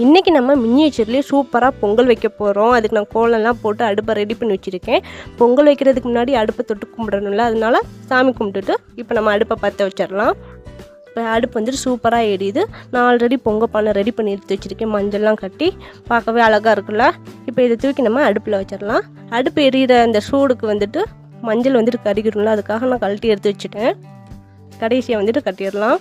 இன்றைக்கி நம்ம மினியேச்சர்லேயே சூப்பராக பொங்கல் வைக்க போகிறோம். அதுக்கு நான் கோலம்லாம் போட்டு அடுப்பை ரெடி பண்ணி வச்சுருக்கேன். பொங்கல் வைக்கிறதுக்கு முன்னாடி அடுப்பை தொட்டு கும்பிடணும்ல, அதனால சாமி கும்பிட்டுட்டு இப்போ நம்ம அடுப்பை பற்ற வச்சிடலாம். இப்போ அடுப்பு வந்துட்டு சூப்பராக எரியுது. நான் ஆல்ரெடி பொங்கல் பானை ரெடி பண்ணி எடுத்து வச்சுருக்கேன். மஞ்சள்லாம் கட்டி பார்க்கவே அழகாக இருக்குல்ல. இப்போ இதை தூக்கி நம்ம அடுப்பில் வச்சிடலாம். அடுப்பு எரியிற அந்த சூடுக்கு வந்துட்டு மஞ்சள் வந்துட்டு கறிக்கிடும்ல, அதுக்காக நான் கழட்டி எடுத்து வச்சுட்டேன். கடைசியாக வந்துட்டு கட்டிடலாம்.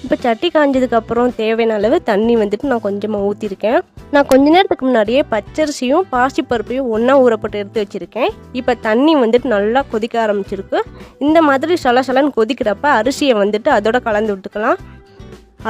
இப்போ சட்டி காஞ்சதுக்கப்புறம் தேவையான அளவு தண்ணி வந்துட்டு நான் கொஞ்சமாக ஊற்றிருக்கேன். நான் கொஞ்ச நேரத்துக்கு முன்னாடியே பச்சரிசியும் பாசிப்பருப்பையும் ஒன்றா ஊறப்பட்டு எடுத்து வச்சுருக்கேன். இப்போ தண்ணி வந்துட்டு நல்லா கொதிக்க ஆரம்பிச்சிருக்கு. இந்த மாதிரி சலசலன்னு கொதிக்கிறப்ப அரிசியை வந்துட்டு அதோட கலந்து விட்டுக்கலாம்.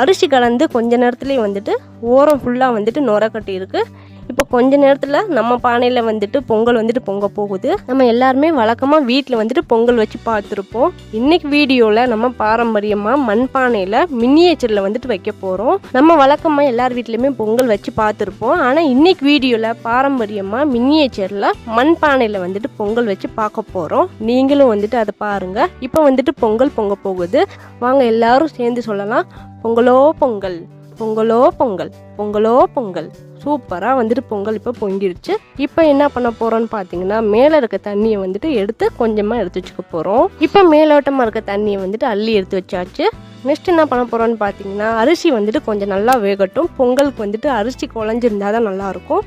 அரிசி கலந்து கொஞ்ச நேரத்துலேயே வந்துட்டு ஓரம் ஃபுல்லாக வந்துட்டு நுர கட்டி இருக்குது. இப்போ கொஞ்ச நேரத்தில் நம்ம பானையில் வந்துட்டு பொங்கல் வந்துட்டு பொங்க போகுது. நம்ம எல்லாருமே வழக்கமாக வீட்டில் வந்துட்டு பொங்கல் வச்சு பார்த்துருப்போம். இன்றைக்கி வீடியோவில் நம்ம பாரம்பரியமாக மண் பானையில் மினியேச்சரில் வந்துட்டு வைக்க போகிறோம். நம்ம வழக்கமாக எல்லார் வீட்லேயுமே பொங்கல் வச்சு பார்த்துருப்போம். ஆனால் இன்றைக்கி வீடியோவில் பாரம்பரியமாக மினியேச்சரில் மண் பானையில் வந்துட்டு பொங்கல் வச்சு பார்க்க போகிறோம். நீங்களும் வந்துட்டு அதை பாருங்கள். இப்போ வந்துட்டு பொங்கல் பொங்க போகுது. வாங்க எல்லாரும் சேர்ந்து சொல்லலாம், பொங்கலோ பொங்கல், பொங்கலோ பொங்கல், பொங்கலோ பொங்கல். சூப்பராக வந்துட்டு பொங்கல் இப்போ பொங்கிடுச்சு. இப்போ என்ன பண்ண போகிறோன்னு பார்த்தீங்கன்னா, மேலே இருக்க தண்ணியை வந்துட்டு எடுத்து கொஞ்சமாக எடுத்து வச்சுக்க போகிறோம். இப்போ மேலோட்டமாக இருக்க தண்ணியை வந்துட்டு அள்ளி எடுத்து வச்சாச்சு. நெக்ஸ்ட் என்ன பண்ண போகிறோன்னு பார்த்தீங்கன்னா, அரிசி வந்துட்டு கொஞ்சம் நல்லா வேகட்டும். பொங்கலுக்கு வந்துட்டு அரிசி குழஞ்சிருந்தால் தான் நல்லாயிருக்கும்.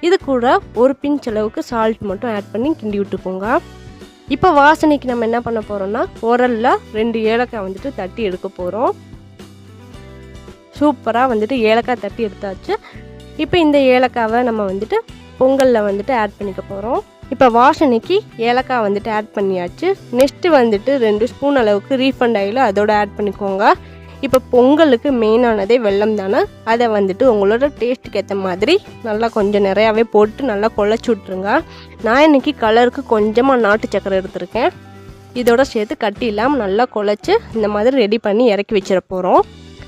இது கூட ஒரு பிஞ்ச் அளவுக்கு சால்ட் மட்டும் ஆட் பண்ணி கிண்டி விட்டுக்கோங்க. இப்போ வாசனைக்கு நம்ம என்ன பண்ண போகிறோம்னா, உரலில் 2 ஏலக்காய் வந்துட்டு தட்டி எடுக்க போகிறோம். சூப்பராக வந்துட்டு ஏலக்காய் தட்டி எடுத்தாச்சு. இப்போ இந்த ஏலக்காவை நம்ம வந்துட்டு பொங்கலில் வந்துட்டு ஆட் பண்ணிக்க போகிறோம். இப்போ வாசனைக்கு ஏலக்காய் வந்துட்டு ஆட் பண்ணியாச்சு. நெக்ஸ்ட்டு வந்துட்டு 2 ஸ்பூன் அளவுக்கு ரீஃபண்ட் ஆயில் அதோட ஆட் பண்ணிக்கோங்க. இப்போ பொங்கலுக்கு மெயினானதே வெல்லம் தானே, அதை வந்துட்டு உங்களோட டேஸ்ட்டுக்கு ஏற்ற மாதிரி நல்லா கொஞ்சம் நிறையாவே போட்டு நல்லா குழச்சி விட்ருங்க. நான் இன்றைக்கி கலருக்கு கொஞ்சமாக நாட்டு சக்கரை எடுத்திருக்கேன். இதோட சேர்த்து கட்டி இல்லாமல் நல்லா குழச்சி இந்த மாதிரி ரெடி பண்ணி இறக்கி வச்சிட போகிறோம்.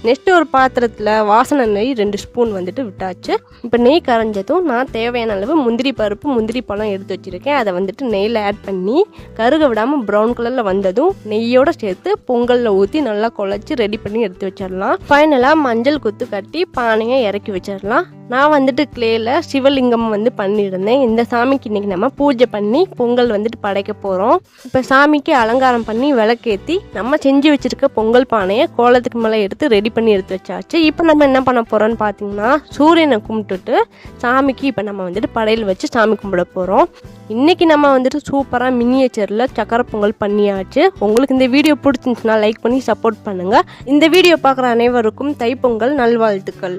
நெக்ஸ்ட்டு ஒரு பாத்திரத்தில் வாசனை நெய் 2 ஸ்பூன் வந்துட்டு விட்டாச்சு. இப்போ நெய் கரைஞ்சதும் நான் தேவையான அளவு முந்திரி பருப்பு, முந்திரி பழம் எடுத்து வச்சுருக்கேன். அதை வந்துட்டு நெய்யில் ஆட் பண்ணி கருக விடாமல் ப்ரௌன் கலரில் வந்ததும் நெய்யோடு சேர்த்து பொங்கலில் ஊற்றி நல்லா குழச்சி ரெடி பண்ணி எடுத்து வச்சிடலாம். ஃபைனலாக மஞ்சள் குத்து கட்டி பானையை இறக்கி வச்சிடலாம். நான் வந்துட்டு கிளேயில் சிவலிங்கம் வந்து பண்ணியிருந்தேன். இந்த சாமிக்கு இன்றைக்கி நம்ம பூஜை பண்ணி பொங்கல் வந்துட்டு படைக்க போகிறோம். இப்போ சாமிக்கு அலங்காரம் பண்ணி விளக்கேற்றி நம்ம செஞ்சு வச்சுருக்க பொங்கல் பானையை கோலத்துக்கு மேலே எடுத்து ரெடி பண்ணி எடுத்து வச்சாச்சு. இப்போ நம்ம என்ன பண்ண போகிறோம்னு பார்த்தீங்கன்னா, சூரியனை கும்பிட்டுட்டு சாமிக்கு இப்போ நம்ம வந்துட்டு படையல் வச்சு சாமி கும்பிட போகிறோம். இன்றைக்கி நம்ம வந்துட்டு சூப்பராக மினியேச்சரில் சக்கரை பொங்கல் பண்ணியாச்சு. உங்களுக்கு இந்த வீடியோ பிடிச்சிருந்துச்சுன்னா லைக் பண்ணி சப்போர்ட் பண்ணுங்கள். இந்த வீடியோ பார்க்குற அனைவருக்கும் தைப்பொங்கல் நல்வாழ்த்துக்கள்.